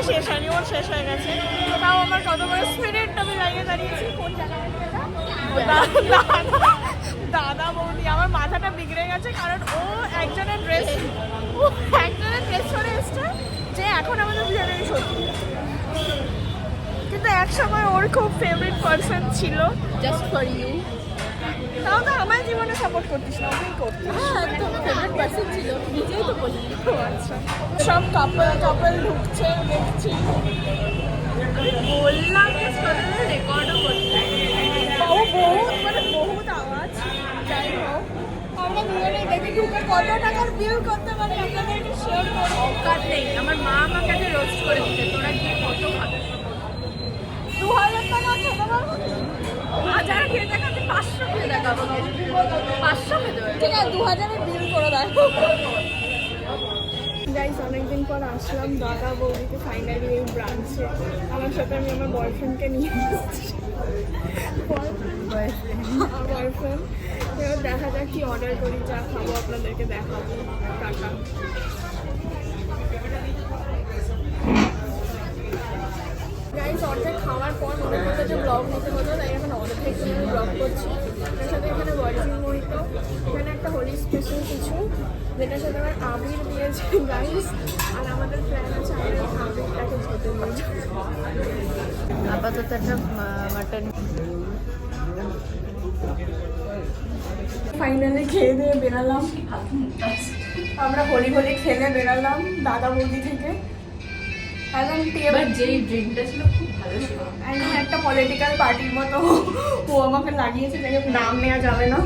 শেষ হয়নি, ওর শেষ হয়ে গেছে। তো তাও আমার কত বড় স্পিরিট আমি লাগিয়ে দাঁড়িয়েছি। কোন জায়গায় দাদা বৌদি, আমার মাথাটা বিগড়ে গেছে, কারণ ও একজনের ড্রেস পরে এসছে যে এখন আমাদের দুজনেরই সত্যি। কিন্তু এক সময় ওর খুব ফেভারিট পার্সন ছিল, জাস্ট ফর ইউ। তাও তো আমার জীবনে সাপোর্ট করতিস না, ওকেই করতিস। হ্যাঁ, একদম ফেভারিট পার্সন ছিল, নিজেই তো বলি। আচ্ছা, সব কাপল ঢুকছে দেখছি। বললাম রেকর্ডও করতে, বহুত আওয়াজ। যাই হোক, আমরা দুজনেই দেখি ঢুকে কত টাকার বিল করতে পারি আপনাদেরকে শেয়ার করবো। অকাত নেই। আমার মা আমাকে আগে রোস্ট করে দিতে, তোরা গিয়ে কত খাবে। 2000 টাকা খেতে পারবো। হাজার খেয়ে দেখাতে 500 খেয়ে দেখাবো, 500 খেতে হবে। ঠিক আছে, 2000-এর বিল করে দেয়। গাইস, অনেকদিন পর আসলাম দাদা বৌদিকে ফাইনালি এই ব্রাঞ্চে। আমার সাথে আমি আমার বয়ফ্রেন্ডকে নিয়ে এসেছি। বয়ফ্রেন্ড। এবার দেখা যাক কি অর্ডার করি, যা খাবো আপনাদেরকে দেখাবো। টাকা গাইস, অর্ধেক খাওয়ার পর মনে করতে যে ব্লগ নিতে হতো, তাই এখন অর্ধেক আমি ব্লগ করছি। তার সাথে এখানে বয়ফ্রেন্ড মোহিত, এখানে একটা হোলি স্পেশাল কিছু, যেটার সাথে আমার আবির দিয়েছে গাইস। আর আমাদের প্ল্যান আছে আমরা আবিরটাকে ঝেঁটে নিয়ে যাবো। আপাতত একটা মাটন। ফাইনালি খেয়ে দিয়ে বেরালাম আমরা, হোলি খেলে বেরালাম দাদা বৌদি থেকে। একদম যেই ড্রিঙ্কটা ছিল খুব ভালো ছিল, একদম একটা পলিটিক্যাল পার্টির মতো ও আমাকে লাগিয়েছে, যাই হোক নাম নেওয়া যাবে না।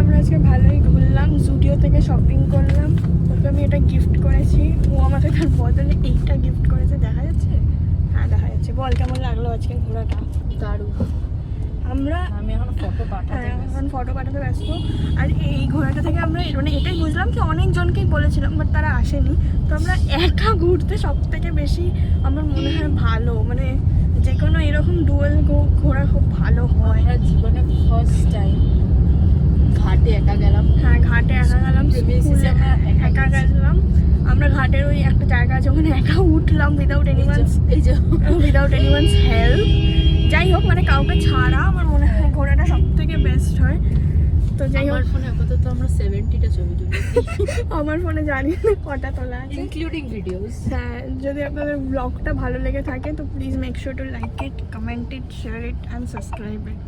আমরা আজকে ভালোই ঘুরলাম, জুডিও থেকে শপিং করলাম। ওকে আমি এটা গিফট করেছি, ও আমাকে তার বদলে এইটা গিফট করেছে। দেখা যাচ্ছে? হ্যাঁ দেখা যাচ্ছে। বল কেমন লাগলো আজকে ঘোরাটা? দারুণ। আমি এখন ফটো পাঠাতে ব্যস্ত। আর এই ঘোরাটা থেকে আমরা মানে এটাই বুঝলাম কি অনেকজনকেই বলেছিলাম, বাট তারা আসেনি। তো আমরা একা ঘুরতে সব থেকে বেশি আমার মনে হয় ভালো, মানে যে কোনো এরকম ডুয়েল ঘোরা খুব ভালো হয়। জীবনে ফার্স্ট টাইম ঘাটে একা গেলাম। হ্যাঁ, ঘাটে একা গেলাম, একা গেলাম আমরা। ঘাটের ওই একটা জায়গা আছে, ওখানে একা উঠলাম উইদাউট এনিওয়ানস হেল্প। যাই হোক, মানে কাউকে ছাড়া আমার মনে হয় ঘোরাটা সব থেকে বেস্ট হয়। তো যাই হোক, ফোনে আপাতত আমরা 70টা ছবি তুলেছি। আমার ফোনে জানি না কটা তোলা আছে, ইনক্লুডিং ভিডিওস। হ্যাঁ, যদি আপনাদের ব্লগটা ভালো লেগে থাকে তো please make sure to like it, comment it, share it and subscribe it.